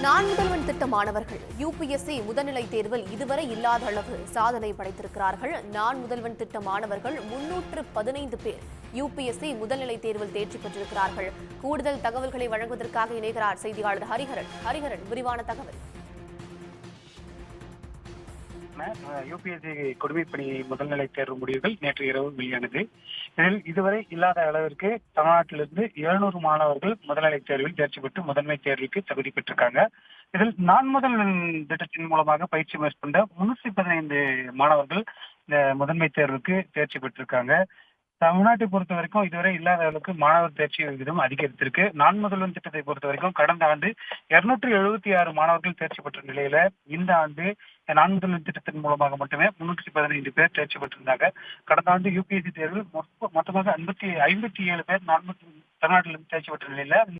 நான் முதல்வன் திட்ட மாணவர்கள் யுபிஎஸ்சி முதல்நிலை தேர்வில் இதுவரை இல்லாத அளவு சாதனை படைத்திருக்கிறார்கள். நான் முதல்வன் திட்ட மாணவர்கள் 315 பேர் யுபிஎஸ்சி முதல்நிலை தேர்வில் தேர்ச்சி பெற்றிருக்கிறார்கள். கூடுதல் தகவல்களை வழங்குவதற்காக இணைகிறார் செய்தியாளர் ஹரிஹரன். ஹரிஹரன், விரிவான தகவல். யுபிஎஸ்சி குடிமைப்பணி முதல்நிலை தேர்வு முடிவுகள் நேற்று இரவு வெளியானது. இதில் இதுவரை இல்லாத அளவிற்கு தமிழ்நாட்டிலிருந்து 700 மாணவர்கள் முதல்நிலை தேர்வில் தேர்ச்சி பெற்று முதன்மை தேர்வுக்கு தகுதி பெற்றிருக்காங்க. இதில் நான் முதல் திட்டத்தின் மூலமாக பயிற்சி மேற்கொண்ட 315 மாணவர்கள் இந்த முதன்மை தேர்வுக்கு தேர்ச்சி பெற்றிருக்காங்க. தமிழ்நாட்டை பொறுத்த வரைக்கும் இதுவரை இல்லாத அளவுக்கு மாணவர் தேர்ச்சி விகிதம் அதிகரித்திருக்கு. நான் முதல்வன் திட்டத்தை பொறுத்த வரைக்கும் கடந்த ஆண்டு 276 மாணவர்கள் தேர்ச்சி பெற்ற நிலையில இந்த ஆண்டு நான் முதல்வன் திட்டத்தின் மூலமாக மட்டுமே 315 பேர் தேர்ச்சி பெற்றிருந்தாங்க. கடந்த ஆண்டு யுபிஎஸ்சி தேர்வில் மொத்தமாக 57 பேர் தமிழ்நாட்டிலிருந்து தேர்ச்சி பெற்ற நிலையில